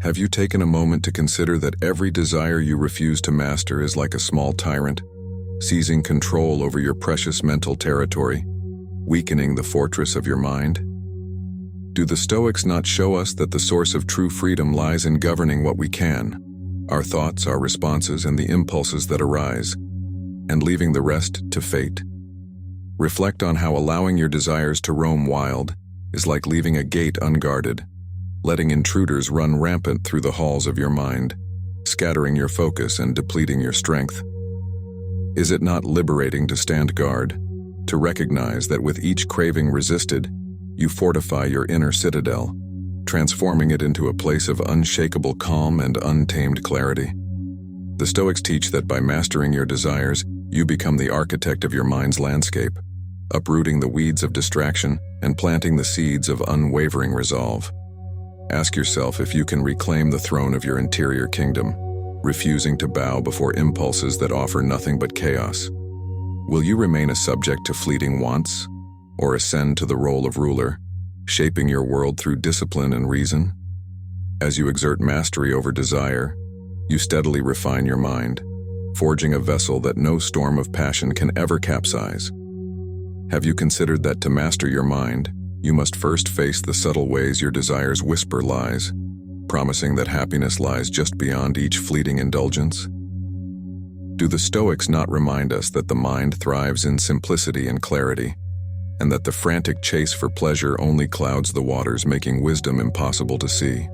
Have you taken a moment to consider that every desire you refuse to master is like a small tyrant, seizing control over your precious mental territory, weakening the fortress of your mind? Do the Stoics not show us that the source of true freedom lies in governing what we can, our thoughts, our responses, and the impulses that arise, and leaving the rest to fate? Reflect on how allowing your desires to roam wild is like leaving a gate unguarded, letting intruders run rampant through the halls of your mind, scattering your focus and depleting your strength. Is it not liberating to stand guard, to recognize that with each craving resisted, you fortify your inner citadel, transforming it into a place of unshakable calm and untamed clarity? The Stoics teach that by mastering your desires, you become the architect of your mind's landscape, uprooting the weeds of distraction and planting the seeds of unwavering resolve. Ask yourself if you can reclaim the throne of your interior kingdom, refusing to bow before impulses that offer nothing but chaos. Will you remain a subject to fleeting wants, or ascend to the role of ruler, shaping your world through discipline and reason? As you exert mastery over desire, you steadily refine your mind, forging a vessel that no storm of passion can ever capsize. Have you considered that to master your mind, you must first face the subtle ways your desires whisper lies, promising that happiness lies just beyond each fleeting indulgence? Do the Stoics not remind us that the mind thrives in simplicity and clarity, and that the frantic chase for pleasure only clouds the waters, making wisdom impossible to see?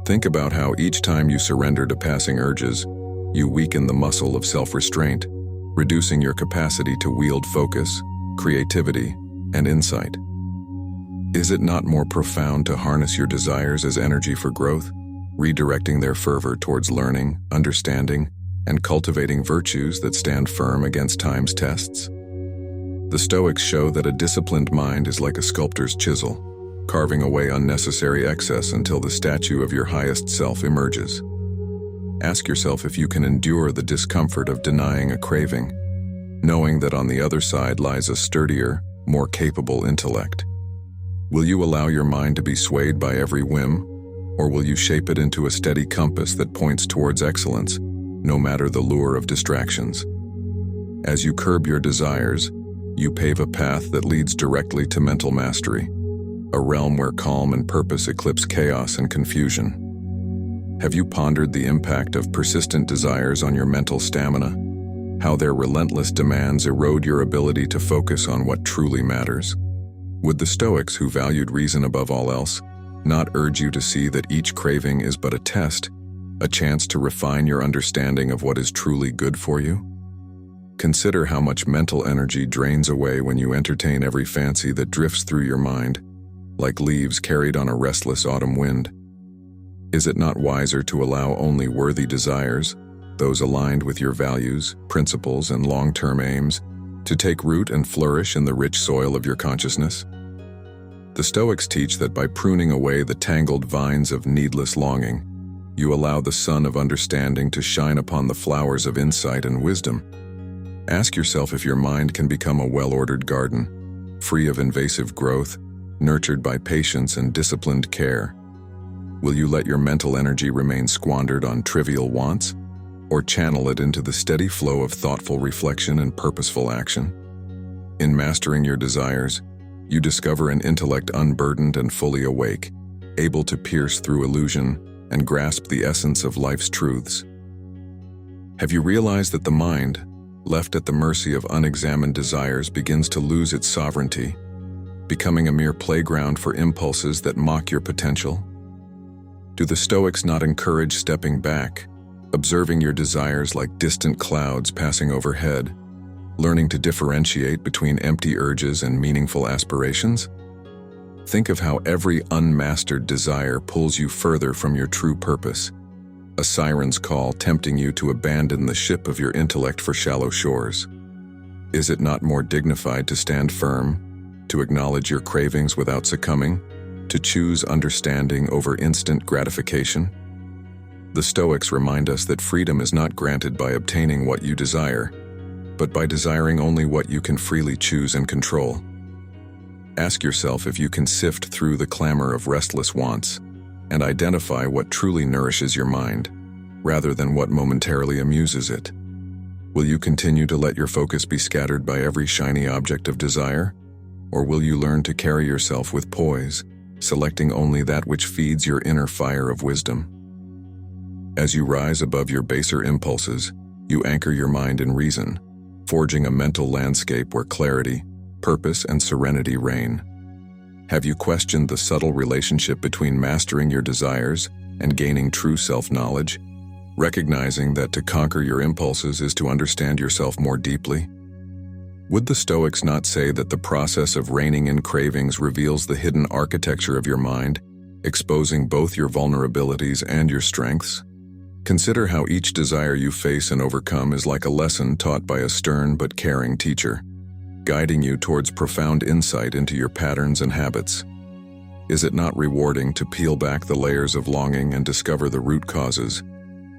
Think about how each time you surrender to passing urges, you weaken the muscle of self-restraint, reducing your capacity to wield focus, creativity, and insight. Is it not more profound to harness your desires as energy for growth, redirecting their fervor towards learning, understanding, and cultivating virtues that stand firm against time's tests? The Stoics show that a disciplined mind is like a sculptor's chisel, carving away unnecessary excess until the statue of your highest self emerges. Ask yourself if you can endure the discomfort of denying a craving, knowing that on the other side lies a sturdier, more capable intellect. Will you allow your mind to be swayed by every whim, or will you shape it into a steady compass that points towards excellence, no matter the lure of distractions? As you curb your desires, you pave a path that leads directly to mental mastery, a realm where calm and purpose eclipse chaos and confusion. Have you pondered the impact of persistent desires on your mental stamina? How their relentless demands erode your ability to focus on what truly matters? Would the Stoics, who valued reason above all else, not urge you to see that each craving is but a test, a chance to refine your understanding of what is truly good for you? Consider how much mental energy drains away when you entertain every fancy that drifts through your mind, like leaves carried on a restless autumn wind. Is it not wiser to allow only worthy desires, those aligned with your values, principles, and long-term aims, to take root and flourish in the rich soil of your consciousness? The Stoics teach that by pruning away the tangled vines of needless longing, you allow the sun of understanding to shine upon the flowers of insight and wisdom. Ask yourself if your mind can become a well-ordered garden, free of invasive growth, nurtured by patience and disciplined care. Will you let your mental energy remain squandered on trivial wants, or channel it into the steady flow of thoughtful reflection and purposeful action? In mastering your desires, you discover an intellect unburdened and fully awake, able to pierce through illusion and grasp the essence of life's truths. Have you realized that the mind, left at the mercy of unexamined desires, begins to lose its sovereignty, becoming a mere playground for impulses that mock your potential? Do the Stoics not encourage stepping back, observing your desires like distant clouds passing overhead, learning to differentiate between empty urges and meaningful aspirations? Think of how every unmastered desire pulls you further from your true purpose, a siren's call tempting you to abandon the ship of your intellect for shallow shores. Is it not more dignified to stand firm, to acknowledge your cravings without succumbing, to choose understanding over instant gratification? The Stoics remind us that freedom is not granted by obtaining what you desire, but by desiring only what you can freely choose and control. Ask yourself if you can sift through the clamor of restless wants, and identify what truly nourishes your mind, rather than what momentarily amuses it. Will you continue to let your focus be scattered by every shiny object of desire? Or will you learn to carry yourself with poise, selecting only that which feeds your inner fire of wisdom? As you rise above your baser impulses, you anchor your mind in reason, forging a mental landscape where clarity, purpose, and serenity reign. Have you questioned the subtle relationship between mastering your desires and gaining true self-knowledge, recognizing that to conquer your impulses is to understand yourself more deeply? Would the Stoics not say that the process of reining in cravings reveals the hidden architecture of your mind, exposing both your vulnerabilities and your strengths? Consider how each desire you face and overcome is like a lesson taught by a stern but caring teacher, guiding you towards profound insight into your patterns and habits. Is it not rewarding to peel back the layers of longing and discover the root causes,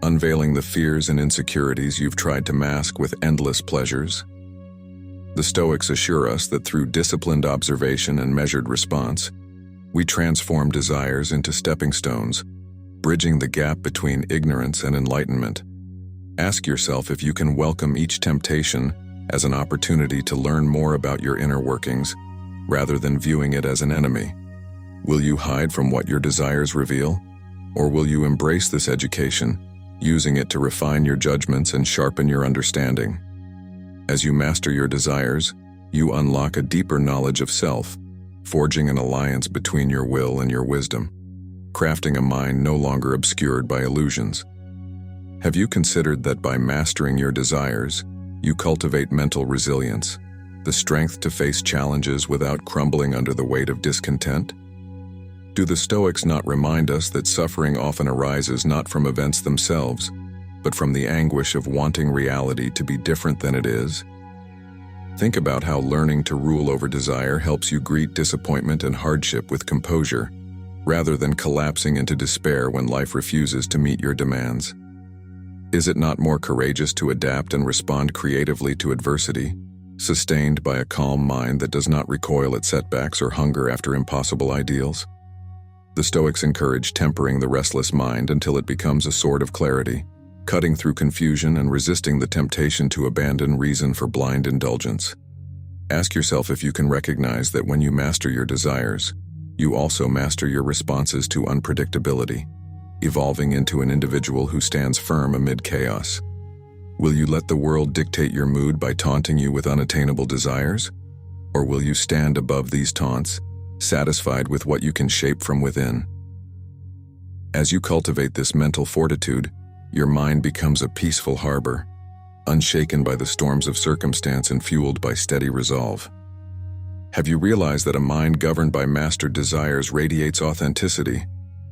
unveiling the fears and insecurities you've tried to mask with endless pleasures? The Stoics assure us that through disciplined observation and measured response, we transform desires into stepping stones, bridging the gap between ignorance and enlightenment. Ask yourself if you can welcome each temptation as an opportunity to learn more about your inner workings, rather than viewing it as an enemy. Will you hide from what your desires reveal, or will you embrace this education, using it to refine your judgments and sharpen your understanding? As you master your desires, you unlock a deeper knowledge of self, forging an alliance between your will and your wisdom, crafting a mind no longer obscured by illusions. Have you considered that by mastering your desires, you cultivate mental resilience, the strength to face challenges without crumbling under the weight of discontent? Do the Stoics not remind us that suffering often arises not from events themselves, but from the anguish of wanting reality to be different than it is? Think about how learning to rule over desire helps you greet disappointment and hardship with composure, rather than collapsing into despair when life refuses to meet your demands. Is it not more courageous to adapt and respond creatively to adversity, sustained by a calm mind that does not recoil at setbacks or hunger after impossible ideals? The Stoics encourage tempering the restless mind until it becomes a sword of clarity, cutting through confusion and resisting the temptation to abandon reason for blind indulgence. Ask yourself if you can recognize that when you master your desires, you also master your responses to unpredictability, evolving into an individual who stands firm amid chaos. Will you let the world dictate your mood by taunting you with unattainable desires? Or will you stand above these taunts, satisfied with what you can shape from within? As you cultivate this mental fortitude, your mind becomes a peaceful harbor, unshaken by the storms of circumstance and fueled by steady resolve. Have you realized that a mind governed by mastered desires radiates authenticity,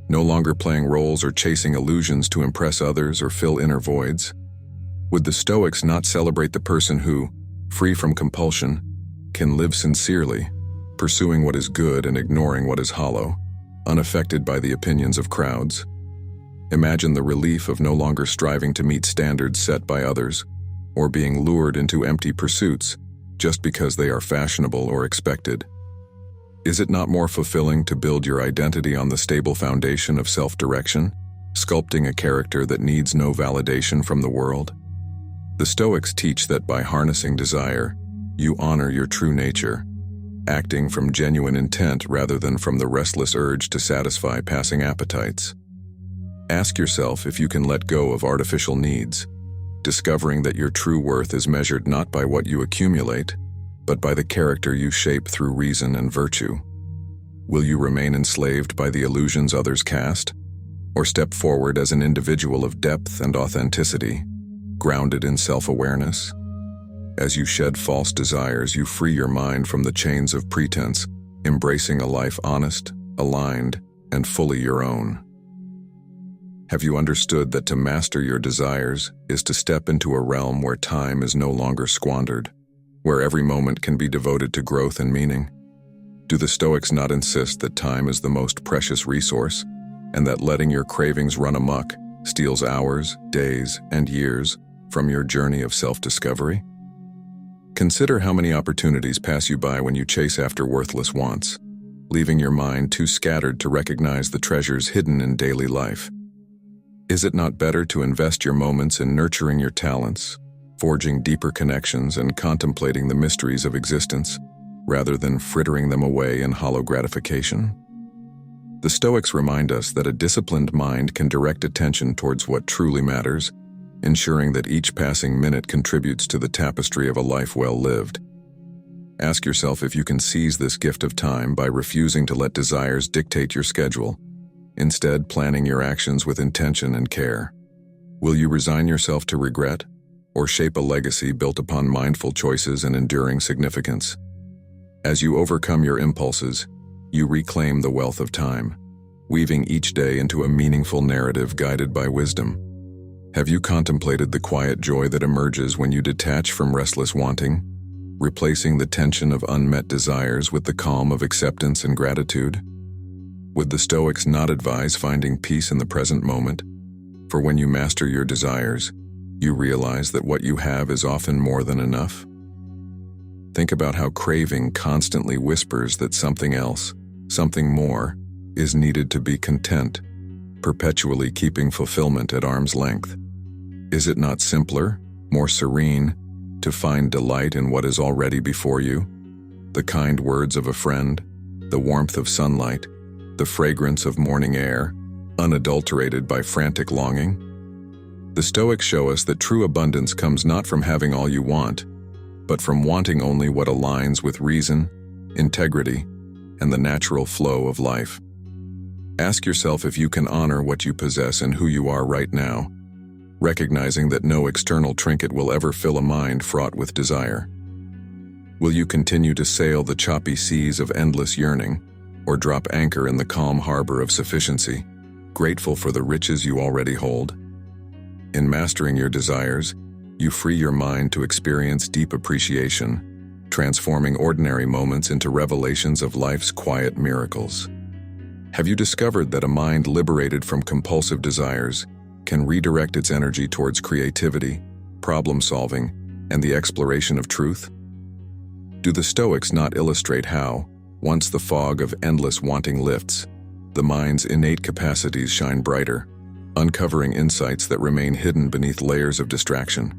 no longer playing roles or chasing illusions to impress others or fill inner voids? Would the Stoics not celebrate the person who, free from compulsion, can live sincerely, pursuing what is good and ignoring what is hollow, unaffected by the opinions of crowds? Imagine the relief of no longer striving to meet standards set by others, or being lured into empty pursuits just because they are fashionable or expected. Is it not more fulfilling to build your identity on the stable foundation of self-direction, sculpting a character that needs no validation from the world? The Stoics teach that by harnessing desire, you honor your true nature, acting from genuine intent rather than from the restless urge to satisfy passing appetites. Ask yourself if you can let go of artificial needs, discovering that your true worth is measured not by what you accumulate, but by the character you shape through reason and virtue. Will you remain enslaved by the illusions others cast, or step forward as an individual of depth and authenticity, grounded in self-awareness? As you shed false desires, you free your mind from the chains of pretense, embracing a life honest, aligned, and fully your own. Have you understood that to master your desires is to step into a realm where time is no longer squandered, where every moment can be devoted to growth and meaning? Do the Stoics not insist that time is the most precious resource, and that letting your cravings run amok steals hours, days, and years from your journey of self-discovery? Consider how many opportunities pass you by when you chase after worthless wants. leaving your mind too scattered to recognize the treasures hidden in daily life. Is it not better to invest your moments in nurturing your talents, forging deeper connections, and contemplating the mysteries of existence, rather than frittering them away in hollow gratification? The Stoics remind us that a disciplined mind can direct attention towards what truly matters, ensuring that each passing minute contributes to the tapestry of a life well lived. Ask yourself if you can seize this gift of time by refusing to let desires dictate your schedule, instead planning your actions with intention and care. Will you resign yourself to regret, or shape a legacy built upon mindful choices and enduring significance? As you overcome your impulses, you reclaim the wealth of time, weaving each day into a meaningful narrative guided by wisdom. Have you contemplated the quiet joy that emerges when you detach from restless wanting, replacing the tension of unmet desires with the calm of acceptance and gratitude? Would the Stoics not advise finding peace in the present moment? For when you master your desires, you realize that what you have is often more than enough. Think about how craving constantly whispers that something else, something more, is needed to be content, perpetually keeping fulfillment at arm's length. Is it not simpler, more serene, to find delight in what is already before you? The kind words of a friend, the warmth of sunlight, the fragrance of morning air, unadulterated by frantic longing? The Stoics show us that true abundance comes not from having all you want, but from wanting only what aligns with reason, integrity, and the natural flow of life. Ask yourself if you can honor what you possess and who you are right now, recognizing that no external trinket will ever fill a mind fraught with desire. Will you continue to sail the choppy seas of endless yearning, or drop anchor in the calm harbor of sufficiency, grateful for the riches you already hold? In mastering your desires, you free your mind to experience deep appreciation, transforming ordinary moments into revelations of life's quiet miracles. Have you discovered that a mind liberated from compulsive desires can redirect its energy towards creativity, problem-solving, and the exploration of truth? Do the Stoics not illustrate how, once the fog of endless wanting lifts, the mind's innate capacities shine brighter, uncovering insights that remain hidden beneath layers of distraction?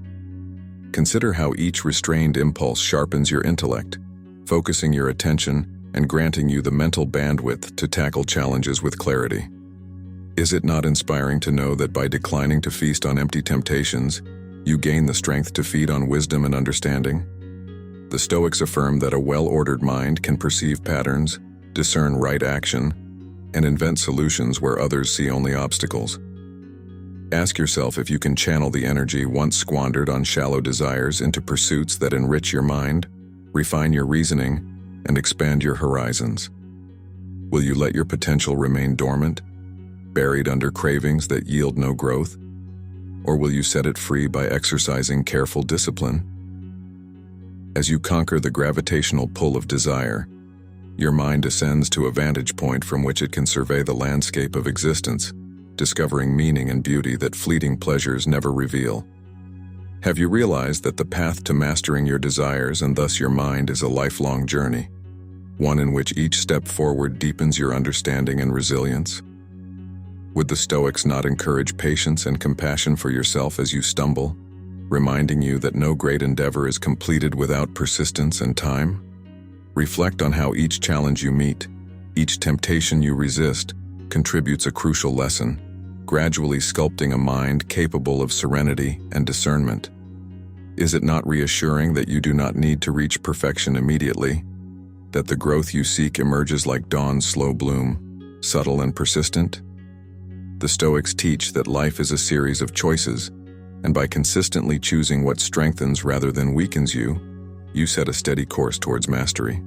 Consider how each restrained impulse sharpens your intellect, focusing your attention and granting you the mental bandwidth to tackle challenges with clarity. Is it not inspiring to know that by declining to feast on empty temptations, you gain the strength to feed on wisdom and understanding? The Stoics affirm that a well-ordered mind can perceive patterns, discern right action, and invent solutions where others see only obstacles. Ask yourself if you can channel the energy once squandered on shallow desires into pursuits that enrich your mind, refine your reasoning, and expand your horizons. Will you let your potential remain dormant, buried under cravings that yield no growth? Or will you set it free by exercising careful discipline? As you conquer the gravitational pull of desire, your mind ascends to a vantage point from which it can survey the landscape of existence, discovering meaning and beauty that fleeting pleasures never reveal. Have you realized that the path to mastering your desires and thus your mind is a lifelong journey, one in which each step forward deepens your understanding and resilience? Would the Stoics not encourage patience and compassion for yourself as you stumble, reminding you that no great endeavor is completed without persistence and time? Reflect on how each challenge you meet, each temptation you resist, contributes a crucial lesson, gradually sculpting a mind capable of serenity and discernment. Is it not reassuring that you do not need to reach perfection immediately, that the growth you seek emerges like dawn's slow bloom, subtle and persistent? The Stoics teach that life is a series of choices, and by consistently choosing what strengthens rather than weakens you, you set a steady course towards mastery.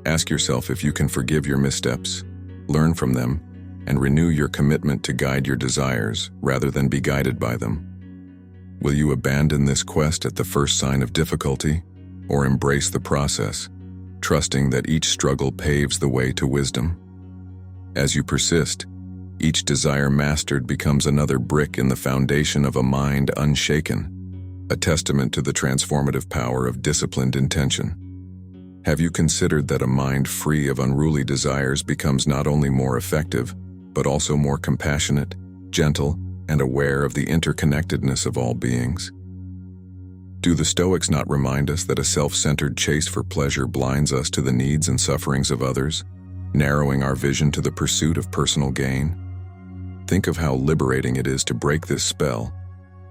Ask yourself if you can forgive your missteps, learn from them, and renew your commitment to guide your desires rather than be guided by them. Will you abandon this quest at the first sign of difficulty, or embrace the process, trusting that each struggle paves the way to wisdom? As you persist, each desire mastered becomes another brick in the foundation of a mind unshaken, a testament to the transformative power of disciplined intention. Have you considered that a mind free of unruly desires becomes not only more effective, but also more compassionate, gentle, and aware of the interconnectedness of all beings? Do the Stoics not remind us that a self-centered chase for pleasure blinds us to the needs and sufferings of others, narrowing our vision to the pursuit of personal gain? Think of how liberating it is to break this spell,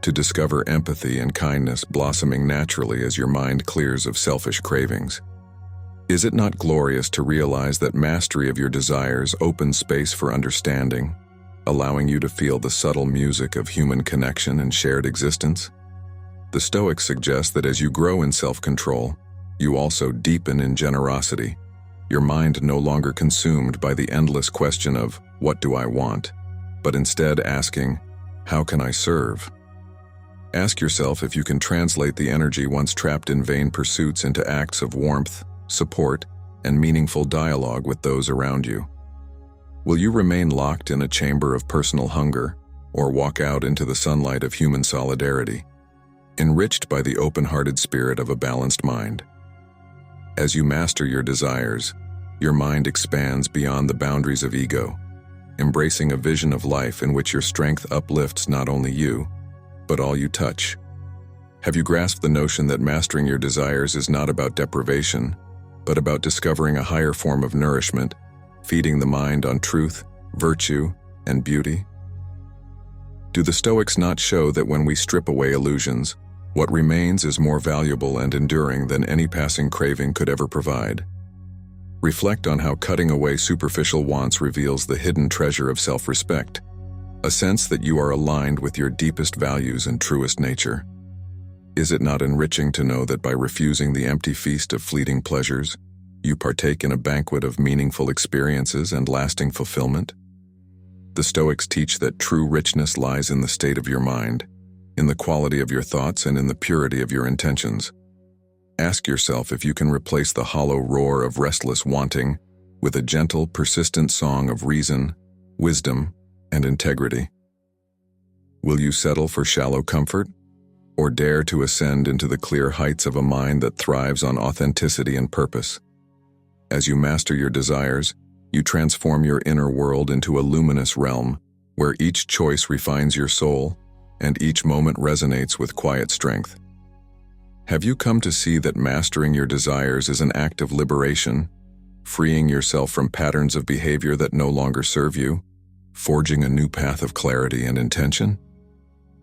to discover empathy and kindness blossoming naturally as your mind clears of selfish cravings. Is it not glorious to realize that mastery of your desires opens space for understanding, allowing you to feel the subtle music of human connection and shared existence? The Stoics suggest that as you grow in self-control, you also deepen in generosity, your mind no longer consumed by the endless question of, "What do I want?" but instead asking, "How can I serve?" Ask yourself if you can translate the energy once trapped in vain pursuits into acts of warmth, support, and meaningful dialogue with those around you. Will you remain locked in a chamber of personal hunger, or walk out into the sunlight of human solidarity, enriched by the open-hearted spirit of a balanced mind? As you master your desires, your mind expands beyond the boundaries of ego, embracing a vision of life in which your strength uplifts not only you, but all you touch. Have you grasped the notion that mastering your desires is not about deprivation, but about discovering a higher form of nourishment, feeding the mind on truth, virtue, and beauty? Do the Stoics not show that when we strip away illusions, what remains is more valuable and enduring than any passing craving could ever provide? Reflect on how cutting away superficial wants reveals the hidden treasure of self-respect, a sense that you are aligned with your deepest values and truest nature. Is it not enriching to know that by refusing the empty feast of fleeting pleasures, you partake in a banquet of meaningful experiences and lasting fulfillment? The Stoics teach that true richness lies in the state of your mind, in the quality of your thoughts, and in the purity of your intentions. Ask yourself if you can replace the hollow roar of restless wanting with a gentle, persistent song of reason, wisdom, and integrity. Will you settle for shallow comfort, or dare to ascend into the clear heights of a mind that thrives on authenticity and purpose? As you master your desires, you transform your inner world into a luminous realm where each choice refines your soul and each moment resonates with quiet strength. Have you come to see that mastering your desires is an act of liberation, freeing yourself from patterns of behavior that no longer serve you, forging a new path of clarity and intention?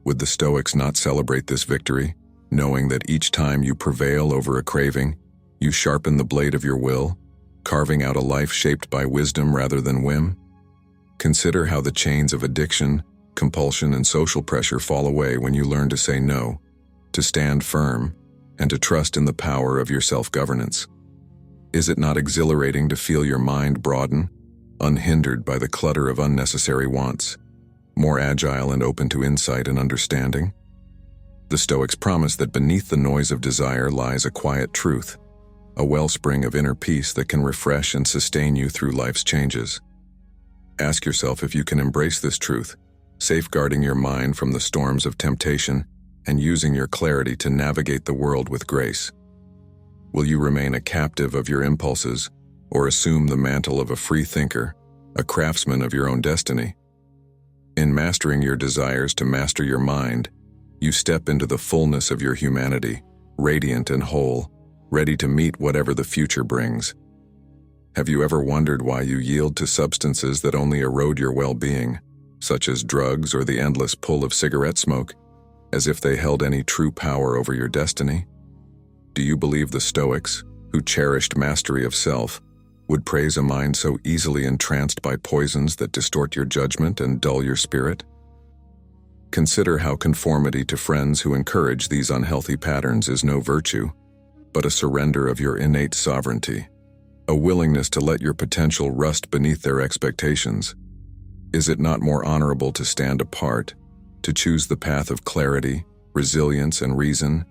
Would the Stoics not celebrate this victory, knowing that each time you prevail over a craving, you sharpen the blade of your will, carving out a life shaped by wisdom rather than whim? Consider how the chains of addiction, compulsion, and social pressure fall away when you learn to say no, to stand firm, and to trust in the power of your self-governance. Is it not exhilarating to feel your mind broaden, unhindered by the clutter of unnecessary wants, more agile and open to insight and understanding? The Stoics promise that beneath the noise of desire lies a quiet truth, a wellspring of inner peace that can refresh and sustain you through life's changes. Ask yourself if you can embrace this truth, safeguarding your mind from the storms of temptation and using your clarity to navigate the world with grace. Will you remain a captive of your impulses, or assume the mantle of a free thinker, a craftsman of your own destiny? In mastering your desires to master your mind, you step into the fullness of your humanity, radiant and whole, ready to meet whatever the future brings. Have you ever wondered why you yield to substances that only erode your well-being, such as drugs or the endless pull of cigarette smoke, as if they held any true power over your destiny? Do you believe the Stoics, who cherished mastery of self, would praise a mind so easily entranced by poisons that distort your judgment and dull your spirit? Consider how conformity to friends who encourage these unhealthy patterns is no virtue, but a surrender of your innate sovereignty, a willingness to let your potential rust beneath their expectations. Is it not more honorable to stand apart, to choose the path of clarity, resilience, and reason,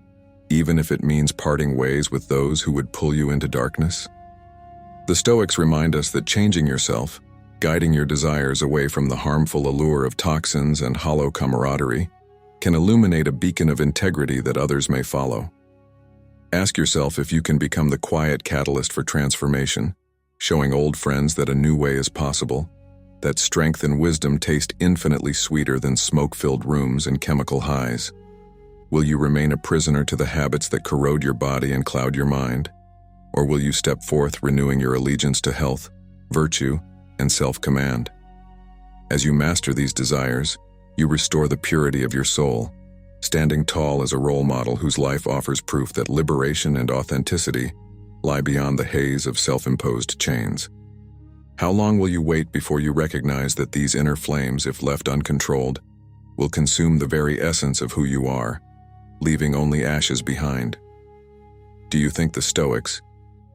even if it means parting ways with those who would pull you into darkness? The Stoics remind us that changing yourself, guiding your desires away from the harmful allure of toxins and hollow camaraderie, can illuminate a beacon of integrity that others may follow. Ask yourself if you can become the quiet catalyst for transformation, showing old friends that a new way is possible, that strength and wisdom taste infinitely sweeter than smoke-filled rooms and chemical highs. Will you remain a prisoner to the habits that corrode your body and cloud your mind? Or will you step forth renewing your allegiance to health, virtue, and self-command? As you master these desires, you restore the purity of your soul, standing tall as a role model whose life offers proof that liberation and authenticity lie beyond the haze of self-imposed chains. How long will you wait before you recognize that these inner flames, if left uncontrolled, will consume the very essence of who you are, leaving only ashes behind? Do you think the Stoics,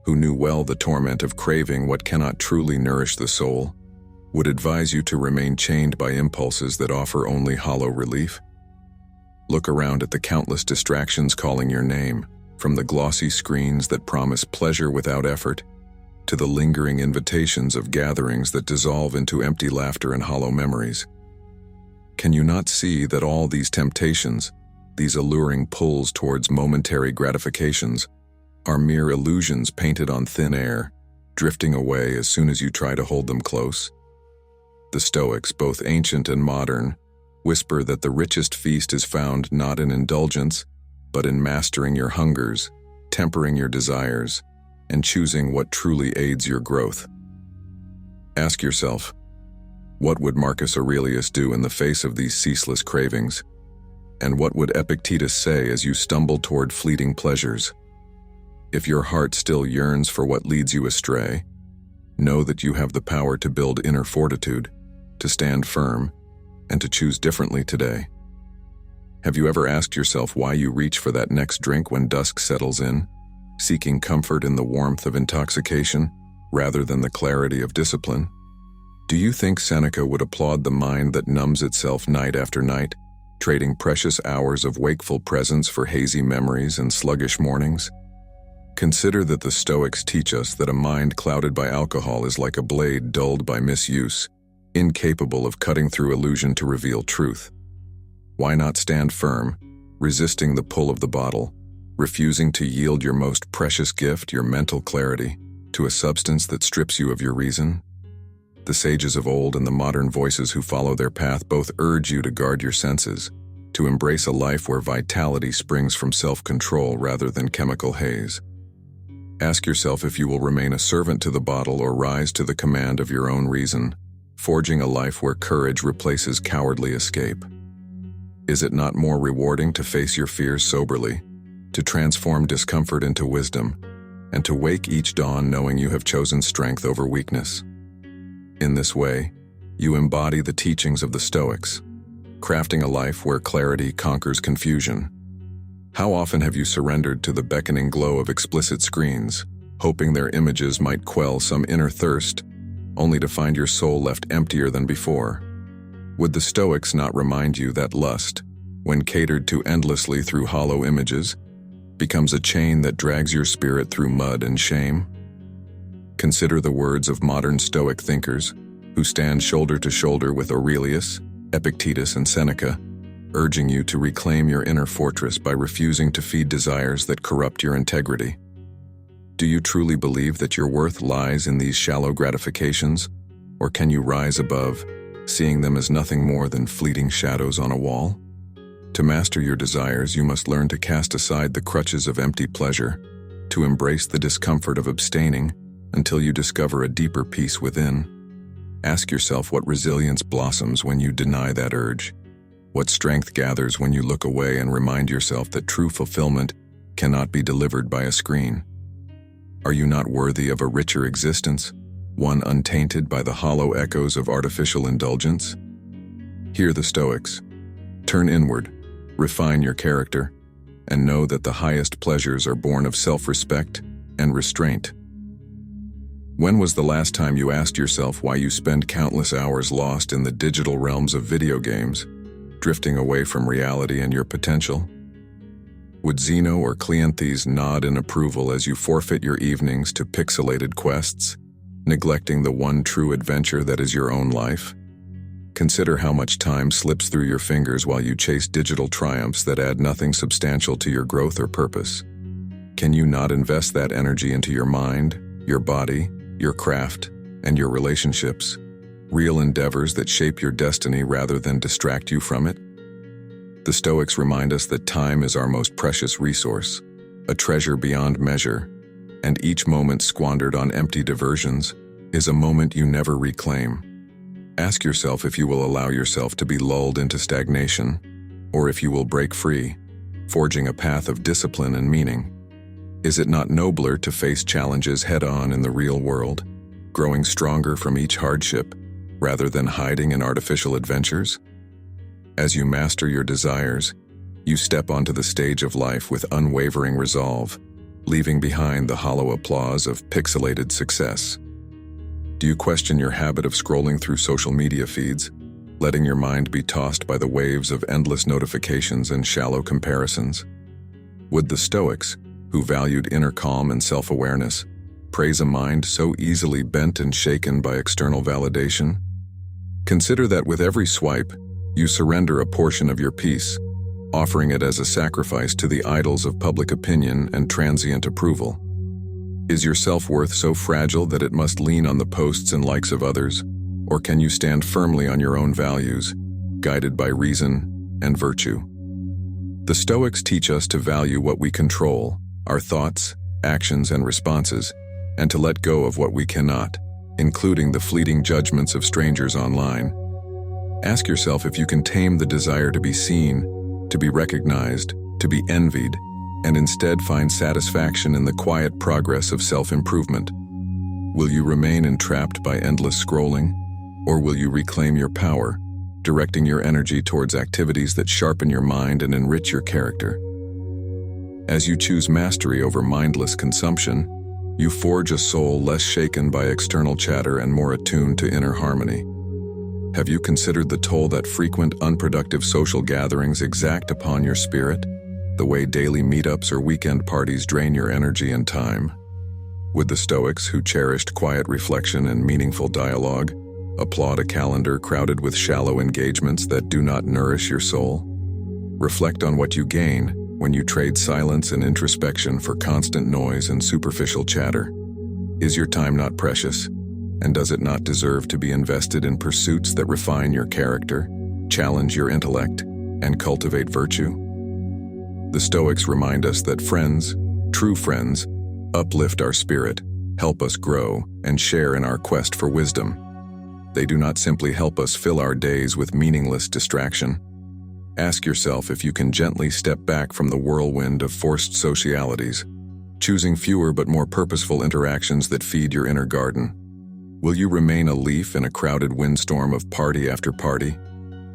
who knew well the torment of craving what cannot truly nourish the soul, would advise you to remain chained by impulses that offer only hollow relief? Look around at the countless distractions calling your name, from the glossy screens that promise pleasure without effort, to the lingering invitations of gatherings that dissolve into empty laughter and hollow memories. Can you not see that all these temptations, these alluring pulls towards momentary gratifications, are mere illusions painted on thin air, drifting away as soon as you try to hold them close? The Stoics, both ancient and modern, whisper that the richest feast is found not in indulgence, but in mastering your hungers, tempering your desires, and choosing what truly aids your growth. Ask yourself, what would Marcus Aurelius do in the face of these ceaseless cravings? And what would Epictetus say as you stumble toward fleeting pleasures? If your heart still yearns for what leads you astray, know that you have the power to build inner fortitude, to stand firm, and to choose differently today. Have you ever asked yourself why you reach for that next drink when dusk settles in, seeking comfort in the warmth of intoxication rather than the clarity of discipline? Do you think Seneca would applaud the mind that numbs itself night after night, trading precious hours of wakeful presence for hazy memories and sluggish mornings? Consider that the Stoics teach us that a mind clouded by alcohol is like a blade dulled by misuse, incapable of cutting through illusion to reveal truth. Why not stand firm, resisting the pull of the bottle, refusing to yield your most precious gift, your mental clarity, to a substance that strips you of your reason? The sages of old and the modern voices who follow their path both urge you to guard your senses, to embrace a life where vitality springs from self-control rather than chemical haze. Ask yourself if you will remain a servant to the bottle or rise to the command of your own reason, forging a life where courage replaces cowardly escape. Is it not more rewarding to face your fears soberly, to transform discomfort into wisdom, and to wake each dawn knowing you have chosen strength over weakness? In this way, you embody the teachings of the Stoics, crafting a life where clarity conquers confusion. How often have you surrendered to the beckoning glow of explicit screens, hoping their images might quell some inner thirst, only to find your soul left emptier than before? Would the Stoics not remind you that lust, when catered to endlessly through hollow images, becomes a chain that drags your spirit through mud and shame? Consider the words of modern Stoic thinkers, who stand shoulder to shoulder with Aurelius, Epictetus, and Seneca, urging you to reclaim your inner fortress by refusing to feed desires that corrupt your integrity. Do you truly believe that your worth lies in these shallow gratifications, or can you rise above, seeing them as nothing more than fleeting shadows on a wall? To master your desires, you must learn to cast aside the crutches of empty pleasure, to embrace the discomfort of abstaining until you discover a deeper peace within. Ask yourself what resilience blossoms when you deny that urge, what strength gathers when you look away and remind yourself that true fulfillment cannot be delivered by a screen. Are you not worthy of a richer existence, one untainted by the hollow echoes of artificial indulgence? Hear the Stoics. Turn inward, refine your character, and know that the highest pleasures are born of self-respect and restraint. When was the last time you asked yourself why you spend countless hours lost in the digital realms of video games, drifting away from reality and your potential? Would Zeno or Cleanthes nod in approval as you forfeit your evenings to pixelated quests, neglecting the one true adventure that is your own life? Consider how much time slips through your fingers while you chase digital triumphs that add nothing substantial to your growth or purpose. Can you not invest that energy into your mind, your body, your craft, and your relationships? Real endeavors that shape your destiny rather than distract you from it? The Stoics remind us that time is our most precious resource, a treasure beyond measure, and each moment squandered on empty diversions is a moment you never reclaim. Ask yourself if you will allow yourself to be lulled into stagnation, or if you will break free, forging a path of discipline and meaning. Is it not nobler to face challenges head-on in the real world, growing stronger from each hardship, rather than hiding in artificial adventures? As you master your desires, you step onto the stage of life with unwavering resolve, leaving behind the hollow applause of pixelated success. Do you question your habit of scrolling through social media feeds, letting your mind be tossed by the waves of endless notifications and shallow comparisons? Would the Stoics, who valued inner calm and self-awareness, praise a mind so easily bent and shaken by external validation? Consider that with every swipe, you surrender a portion of your peace, offering it as a sacrifice to the idols of public opinion and transient approval. Is your self-worth so fragile that it must lean on the posts and likes of others, or can you stand firmly on your own values, guided by reason and virtue? The Stoics teach us to value what we control, our thoughts, actions, and responses, and to let go of what we cannot, including the fleeting judgments of strangers online. Ask yourself if you can tame the desire to be seen, to be recognized, to be envied, and instead find satisfaction in the quiet progress of self-improvement. Will you remain entrapped by endless scrolling, or will you reclaim your power, directing your energy towards activities that sharpen your mind and enrich your character? As you choose mastery over mindless consumption, you forge a soul less shaken by external chatter and more attuned to inner harmony. Have you considered the toll that frequent, unproductive social gatherings exact upon your spirit? The way daily meetups or weekend parties drain your energy and time? Would the Stoics, who cherished quiet reflection and meaningful dialogue, applaud a calendar crowded with shallow engagements that do not nourish your soul? Reflect on what you gain when you trade silence and introspection for constant noise and superficial chatter. Is your time not precious? And does it not deserve to be invested in pursuits that refine your character, challenge your intellect, and cultivate virtue? The Stoics remind us that friends, true friends, uplift our spirit, help us grow, and share in our quest for wisdom. They do not simply help us fill our days with meaningless distraction. Ask yourself if you can gently step back from the whirlwind of forced socialities, choosing fewer but more purposeful interactions that feed your inner garden. Will you remain a leaf in a crowded windstorm of party after party?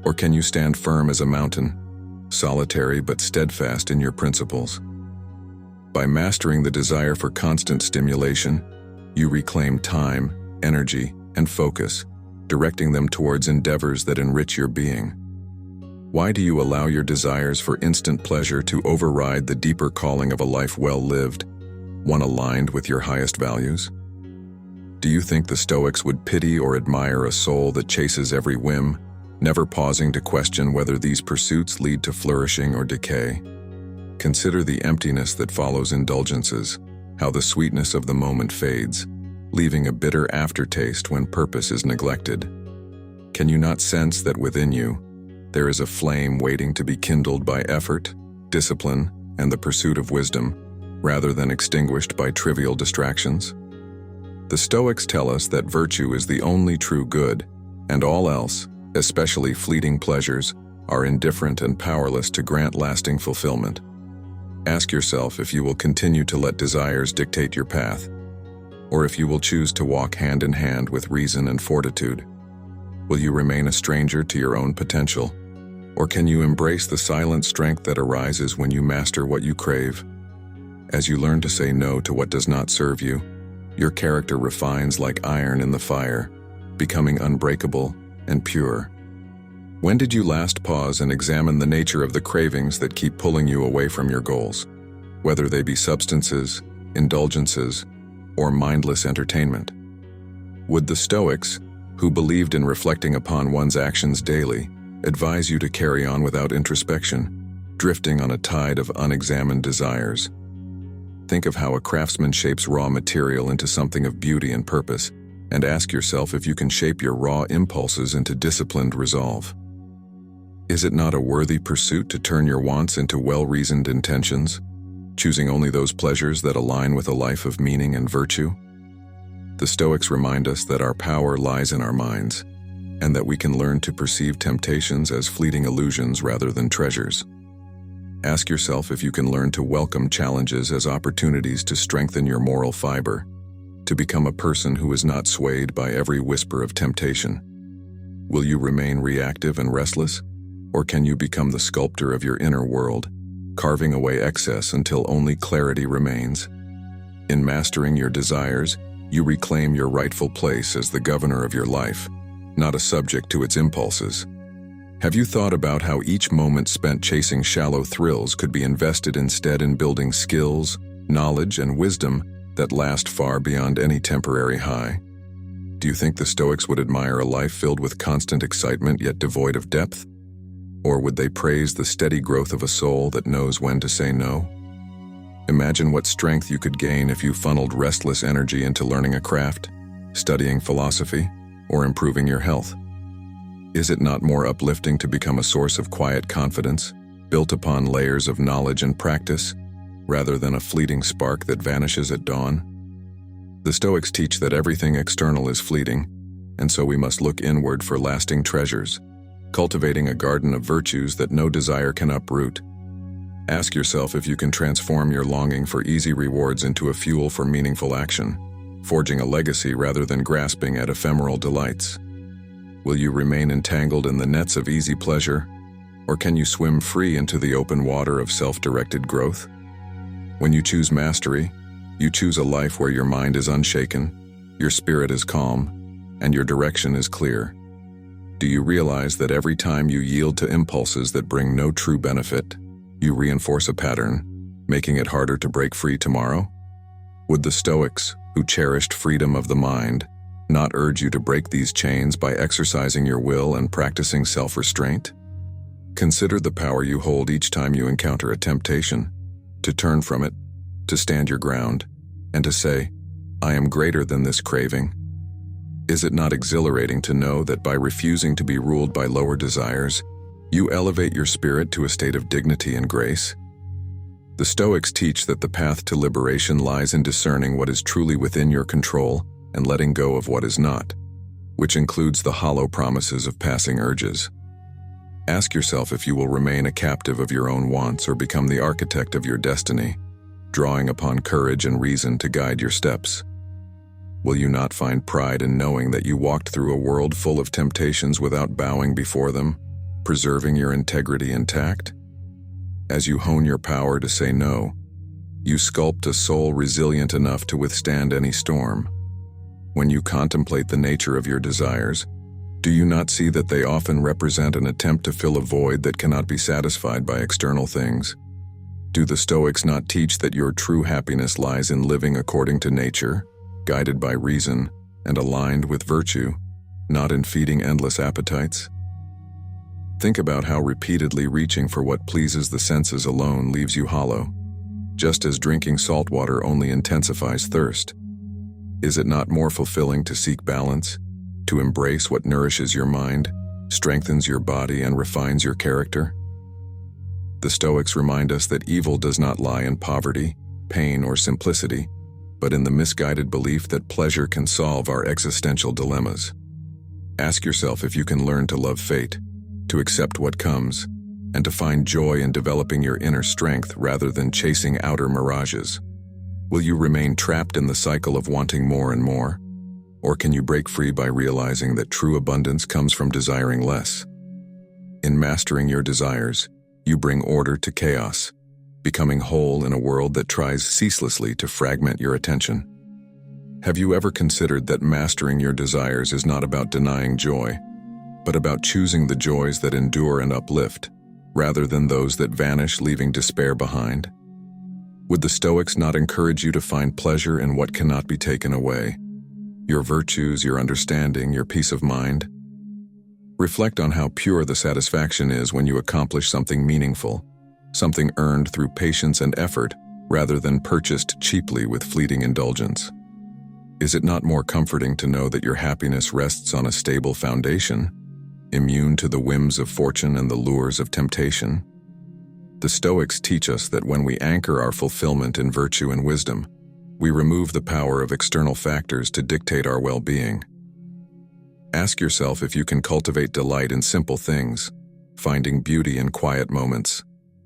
Or can you stand firm as a mountain, solitary but steadfast in your principles? By mastering the desire for constant stimulation, you reclaim time, energy, and focus, directing them towards endeavors that enrich your being. Why do you allow your desires for instant pleasure to override the deeper calling of a life well lived, one aligned with your highest values? Do you think the Stoics would pity or admire a soul that chases every whim, never pausing to question whether these pursuits lead to flourishing or decay? Consider the emptiness that follows indulgences, how the sweetness of the moment fades, leaving a bitter aftertaste when purpose is neglected. Can you not sense that within you, there is a flame waiting to be kindled by effort, discipline, and the pursuit of wisdom, rather than extinguished by trivial distractions? The Stoics tell us that virtue is the only true good, and all else, especially fleeting pleasures, are indifferent and powerless to grant lasting fulfillment. Ask yourself if you will continue to let desires dictate your path, or if you will choose to walk hand in hand with reason and fortitude. Will you remain a stranger to your own potential, or can you embrace the silent strength that arises when you master what you crave? As you learn to say no to what does not serve you, your character refines like iron in the fire, becoming unbreakable and pure. When did you last pause and examine the nature of the cravings that keep pulling you away from your goals, whether they be substances, indulgences, or mindless entertainment? Would the Stoics, who believed in reflecting upon one's actions daily, advise you to carry on without introspection, drifting on a tide of unexamined desires? Think of how a craftsman shapes raw material into something of beauty and purpose, and ask yourself if you can shape your raw impulses into disciplined resolve. Is it not a worthy pursuit to turn your wants into well-reasoned intentions, choosing only those pleasures that align with a life of meaning and virtue? The Stoics remind us that our power lies in our minds, and that we can learn to perceive temptations as fleeting illusions rather than treasures. Ask yourself if you can learn to welcome challenges as opportunities to strengthen your moral fiber, to become a person who is not swayed by every whisper of temptation. Will you remain reactive and restless, or can you become the sculptor of your inner world, carving away excess until only clarity remains? In mastering your desires, you reclaim your rightful place as the governor of your life, not a subject to its impulses. Have you thought about how each moment spent chasing shallow thrills could be invested instead in building skills, knowledge, and wisdom that last far beyond any temporary high? Do you think the Stoics would admire a life filled with constant excitement yet devoid of depth? Or would they praise the steady growth of a soul that knows when to say no? Imagine what strength you could gain if you funneled restless energy into learning a craft, studying philosophy, or improving your health. Is it not more uplifting to become a source of quiet confidence, built upon layers of knowledge and practice, rather than a fleeting spark that vanishes at dawn? The Stoics teach that everything external is fleeting, and so we must look inward for lasting treasures, cultivating a garden of virtues that no desire can uproot. Ask yourself if you can transform your longing for easy rewards into a fuel for meaningful action, forging a legacy rather than grasping at ephemeral delights. Will you remain entangled in the nets of easy pleasure, or can you swim free into the open water of self-directed growth? When you choose mastery, you choose a life where your mind is unshaken, your spirit is calm, and your direction is clear. Do you realize that every time you yield to impulses that bring no true benefit, you reinforce a pattern, making it harder to break free tomorrow? Would the Stoics, who cherished freedom of the mind, not urge you to break these chains by exercising your will and practicing self-restraint? Consider the power you hold each time you encounter a temptation, to turn from it, to stand your ground, and to say, "I am greater than this craving." Is it not exhilarating to know that by refusing to be ruled by lower desires, you elevate your spirit to a state of dignity and grace? The Stoics teach that the path to liberation lies in discerning what is truly within your control and letting go of what is not, which includes the hollow promises of passing urges. Ask yourself if you will remain a captive of your own wants or become the architect of your destiny, drawing upon courage and reason to guide your steps. Will you not find pride in knowing that you walked through a world full of temptations without bowing before them, preserving your integrity intact? As you hone your power to say no, you sculpt a soul resilient enough to withstand any storm. When you contemplate the nature of your desires, do you not see that they often represent an attempt to fill a void that cannot be satisfied by external things? Do the Stoics not teach that your true happiness lies in living according to nature, guided by reason, and aligned with virtue, not in feeding endless appetites? Think about how repeatedly reaching for what pleases the senses alone leaves you hollow, just as drinking salt water only intensifies thirst. Is it not more fulfilling to seek balance, to embrace what nourishes your mind, strengthens your body, and refines your character? The Stoics remind us that evil does not lie in poverty, pain, or simplicity, but in the misguided belief that pleasure can solve our existential dilemmas. Ask yourself if you can learn to love fate, to accept what comes, and to find joy in developing your inner strength rather than chasing outer mirages. Will you remain trapped in the cycle of wanting more and more? Or can you break free by realizing that true abundance comes from desiring less? In mastering your desires, you bring order to chaos, becoming whole in a world that tries ceaselessly to fragment your attention. Have you ever considered that mastering your desires is not about denying joy, but about choosing the joys that endure and uplift, rather than those that vanish, leaving despair behind? Would the Stoics not encourage you to find pleasure in what cannot be taken away? Your virtues, your understanding, your peace of mind? Reflect on how pure the satisfaction is when you accomplish something meaningful, something earned through patience and effort, rather than purchased cheaply with fleeting indulgence? Is it not more comforting to know that your happiness rests on a stable foundation, immune to the whims of fortune and the lures of temptation? The Stoics teach us that when we anchor our fulfillment in virtue and wisdom, we remove the power of external factors to dictate our well-being. Ask yourself if you can cultivate delight in simple things, finding beauty in quiet moments,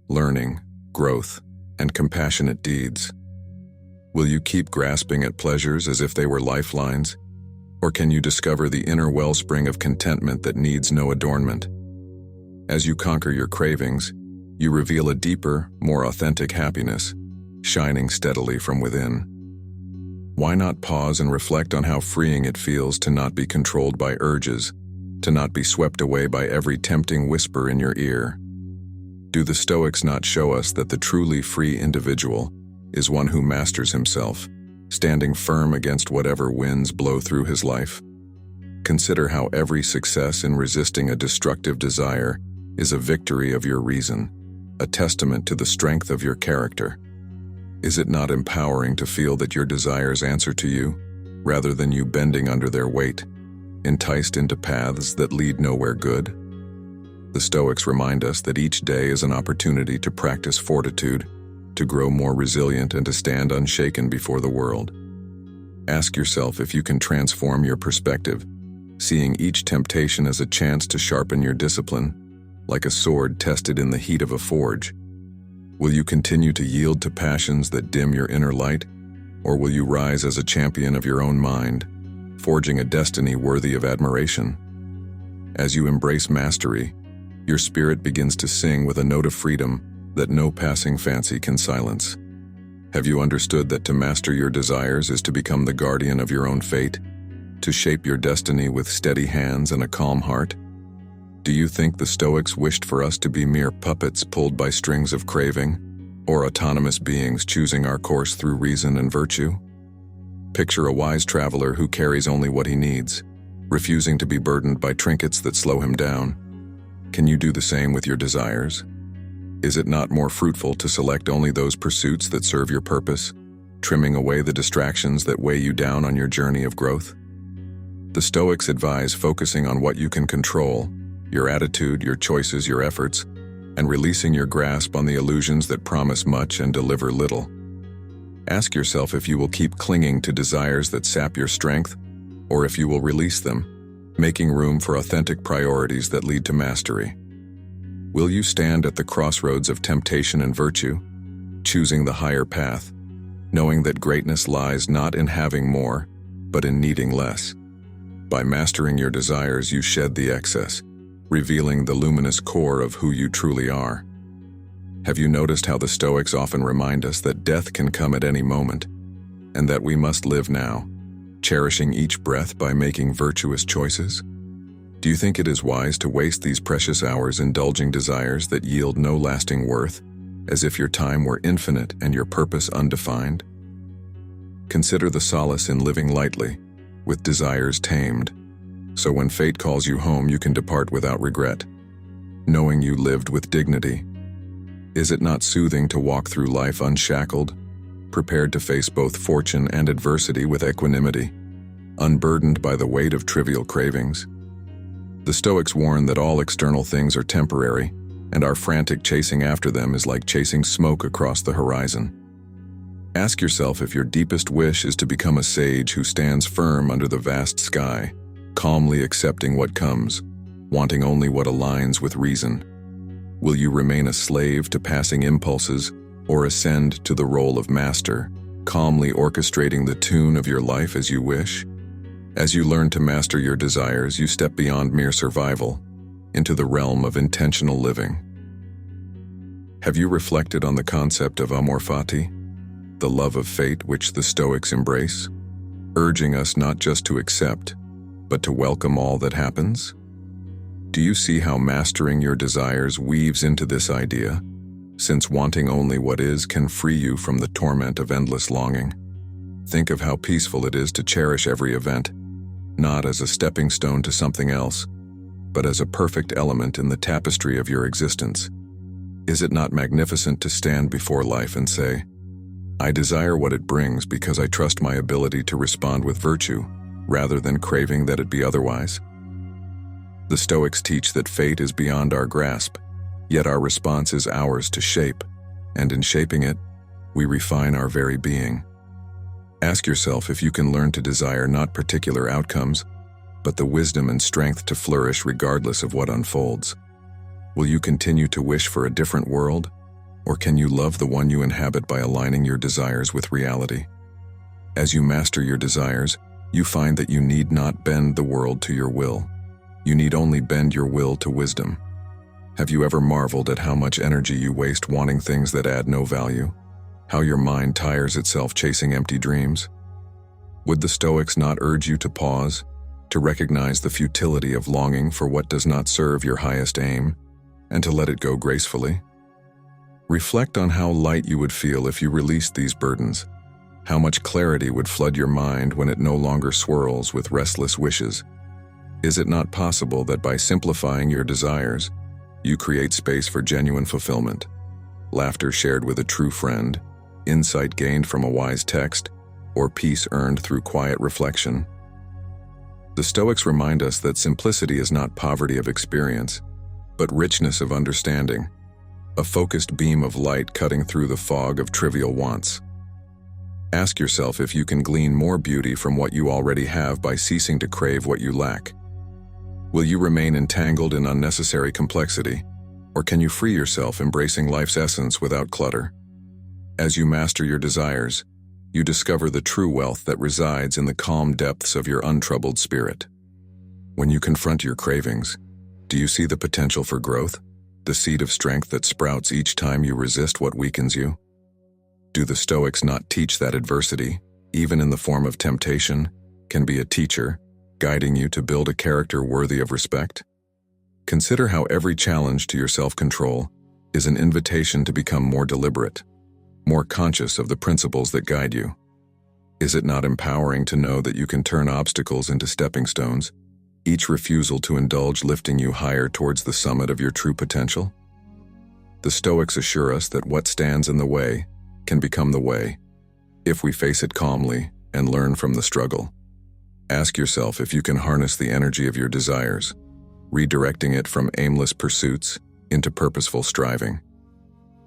learning, growth, and compassionate deeds. Will you keep grasping at pleasures as if they were lifelines, or can you discover the inner wellspring of contentment that needs no adornment? As you conquer your cravings, you reveal a deeper, more authentic happiness, shining steadily from within. Why not pause and reflect on how freeing it feels to not be controlled by urges, to not be swept away by every tempting whisper in your ear? Do the Stoics not show us that the truly free individual is one who masters himself, standing firm against whatever winds blow through his life? Consider how every success in resisting a destructive desire is a victory of your reason, a testament to the strength of your character. Is it not empowering to feel that your desires answer to you, rather than you bending under their weight, enticed into paths that lead nowhere good? The Stoics remind us that each day is an opportunity to practice fortitude, to grow more resilient and to stand unshaken before the world. Ask yourself if you can transform your perspective, seeing each temptation as a chance to sharpen your discipline, like a sword tested in the heat of a forge. Will you continue to yield to passions that dim your inner light, or will you rise as a champion of your own mind, forging a destiny worthy of admiration? As you embrace mastery, your spirit begins to sing with a note of freedom that no passing fancy can silence. Have you understood that to master your desires is to become the guardian of your own fate, to shape your destiny with steady hands and a calm heart? Do you think the Stoics wished for us to be mere puppets pulled by strings of craving, or autonomous beings choosing our course through reason and virtue? Picture a wise traveler who carries only what he needs, refusing to be burdened by trinkets that slow him down. Can you do the same with your desires? Is it not more fruitful to select only those pursuits that serve your purpose, trimming away the distractions that weigh you down on your journey of growth? The Stoics advise focusing on what you can control, your attitude, your choices, your efforts, and releasing your grasp on the illusions that promise much and deliver little. Ask yourself if you will keep clinging to desires that sap your strength, or if you will release them, making room for authentic priorities that lead to mastery. Will you stand at the crossroads of temptation and virtue, choosing the higher path, knowing that greatness lies not in having more, but in needing less? By mastering your desires, you shed the excess, revealing the luminous core of who you truly are. Have you noticed how the Stoics often remind us that death can come at any moment, and that we must live now, cherishing each breath by making virtuous choices? Do you think it is wise to waste these precious hours indulging desires that yield no lasting worth, as if your time were infinite and your purpose undefined? Consider the solace in living lightly, with desires tamed, so when fate calls you home, you can depart without regret, knowing you lived with dignity. Is it not soothing to walk through life unshackled, prepared to face both fortune and adversity with equanimity, unburdened by the weight of trivial cravings? The Stoics warn that all external things are temporary, and our frantic chasing after them is like chasing smoke across the horizon. Ask yourself if your deepest wish is to become a sage who stands firm under the vast sky, calmly accepting what comes, wanting only what aligns with reason. Will you remain a slave to passing impulses, or ascend to the role of master, calmly orchestrating the tune of your life as you wish? As you learn to master your desires, you step beyond mere survival, into the realm of intentional living. Have you reflected on the concept of amor fati, the love of fate which the Stoics embrace, urging us not just to accept, but to welcome all that happens? Do you see how mastering your desires weaves into this idea, since wanting only what is can free you from the torment of endless longing? Think of how peaceful it is to cherish every event, not as a stepping stone to something else, but as a perfect element in the tapestry of your existence. Is it not magnificent to stand before life and say, I desire what it brings because I trust my ability to respond with virtue, rather than craving that it be otherwise. The Stoics teach that fate is beyond our grasp, yet our response is ours to shape, and in shaping it, we refine our very being. Ask yourself if you can learn to desire not particular outcomes, but the wisdom and strength to flourish regardless of what unfolds. Will you continue to wish for a different world, or can you love the one you inhabit by aligning your desires with reality? As you master your desires, you find that you need not bend the world to your will. You need only bend your will to wisdom. Have you ever marveled at how much energy you waste wanting things that add no value? How your mind tires itself chasing empty dreams? Would the Stoics not urge you to pause, to recognize the futility of longing for what does not serve your highest aim, and to let it go gracefully? Reflect on how light you would feel if you released these burdens, how much clarity would flood your mind when it no longer swirls with restless wishes. Is it not possible that by simplifying your desires, you create space for genuine fulfillment, laughter shared with a true friend, insight gained from a wise text, or peace earned through quiet reflection? The Stoics remind us that simplicity is not poverty of experience, but richness of understanding, a focused beam of light cutting through the fog of trivial wants. Ask yourself if you can glean more beauty from what you already have by ceasing to crave what you lack. Will you remain entangled in unnecessary complexity, or can you free yourself embracing life's essence without clutter? As you master your desires, you discover the true wealth that resides in the calm depths of your untroubled spirit. When you confront your cravings, do you see the potential for growth, the seed of strength that sprouts each time you resist what weakens you? Do the Stoics not teach that adversity, even in the form of temptation, can be a teacher, guiding you to build a character worthy of respect? Consider how every challenge to your self-control is an invitation to become more deliberate, more conscious of the principles that guide you. Is it not empowering to know that you can turn obstacles into stepping stones, each refusal to indulge lifting you higher towards the summit of your true potential? The Stoics assure us that what stands in the way can become the way, if we face it calmly and learn from the struggle. Ask yourself if you can harness the energy of your desires, redirecting it from aimless pursuits into purposeful striving.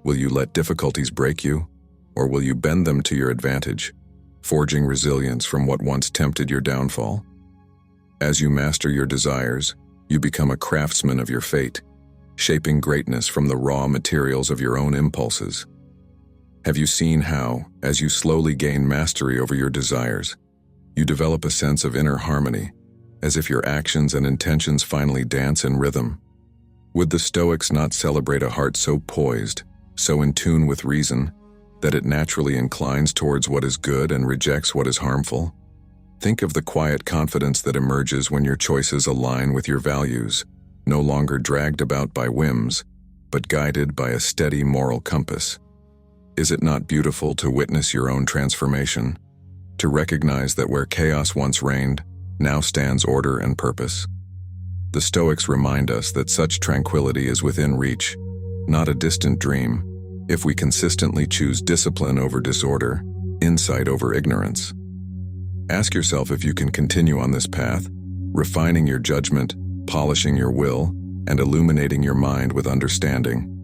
Will you let difficulties break you, or will you bend them to your advantage, forging resilience from what once tempted your downfall? As you master your desires, you become a craftsman of your fate, shaping greatness from the raw materials of your own impulses. Have you seen how, as you slowly gain mastery over your desires, you develop a sense of inner harmony, as if your actions and intentions finally dance in rhythm? Would the Stoics not celebrate a heart so poised, so in tune with reason, that it naturally inclines towards what is good and rejects what is harmful? Think of the quiet confidence that emerges when your choices align with your values, no longer dragged about by whims, but guided by a steady moral compass. Is it not beautiful to witness your own transformation, to recognize that where chaos once reigned, now stands order and purpose? The Stoics remind us that such tranquility is within reach, not a distant dream, if we consistently choose discipline over disorder, insight over ignorance. Ask yourself if you can continue on this path, refining your judgment, polishing your will, and illuminating your mind with understanding.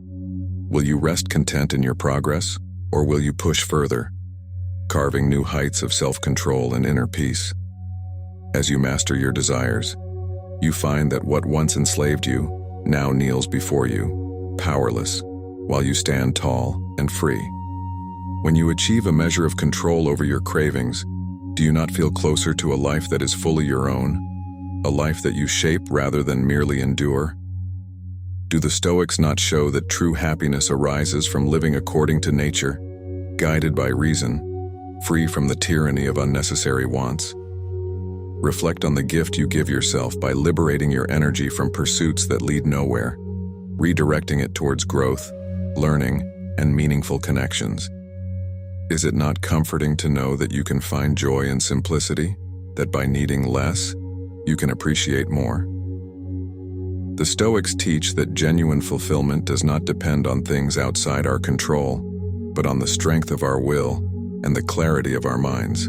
Will you rest content in your progress, or will you push further, carving new heights of self-control and inner peace? As you master your desires, you find that what once enslaved you now kneels before you, powerless, while you stand tall and free. When you achieve a measure of control over your cravings, do you not feel closer to a life that is fully your own, a life that you shape rather than merely endure? Do the Stoics not show that true happiness arises from living according to nature, guided by reason, free from the tyranny of unnecessary wants? Reflect on the gift you give yourself by liberating your energy from pursuits that lead nowhere, redirecting it towards growth, learning, and meaningful connections. Is it not comforting to know that you can find joy in simplicity, that by needing less, you can appreciate more? The Stoics teach that genuine fulfillment does not depend on things outside our control, but on the strength of our will, and the clarity of our minds.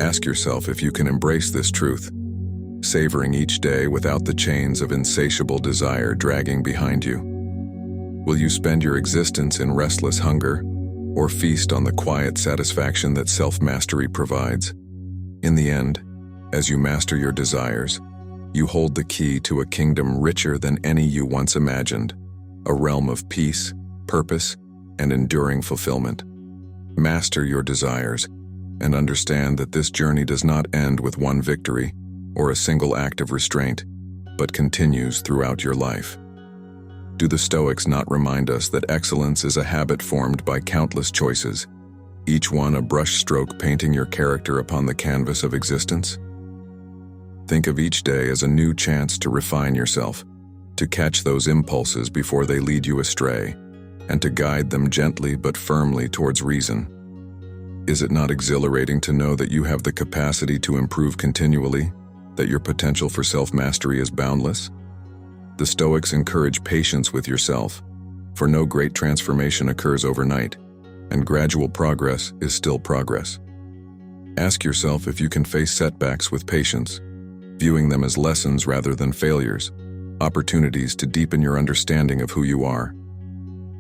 Ask yourself if you can embrace this truth, savoring each day without the chains of insatiable desire dragging behind you. Will you spend your existence in restless hunger, or feast on the quiet satisfaction that self-mastery provides? In the end, as you master your desires, you hold the key to a kingdom richer than any you once imagined, a realm of peace, purpose, and enduring fulfillment. Master your desires, and understand that this journey does not end with one victory or a single act of restraint, but continues throughout your life. Do the Stoics not remind us that excellence is a habit formed by countless choices, each one a brushstroke painting your character upon the canvas of existence? Think of each day as a new chance to refine yourself, to catch those impulses before they lead you astray, and to guide them gently but firmly towards reason. Is it not exhilarating to know that you have the capacity to improve continually, that your potential for self-mastery is boundless? The Stoics encourage patience with yourself, for no great transformation occurs overnight, and gradual progress is still progress. Ask yourself if you can face setbacks with patience, viewing them as lessons rather than failures, opportunities to deepen your understanding of who you are.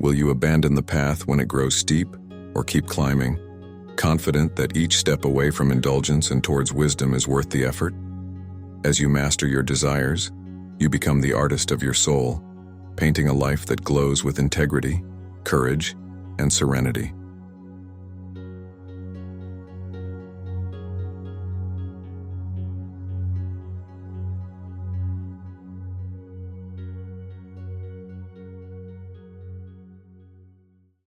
Will you abandon the path when it grows steep, or keep climbing, confident that each step away from indulgence and towards wisdom is worth the effort? As you master your desires, you become the artist of your soul, painting a life that glows with integrity, courage, and serenity.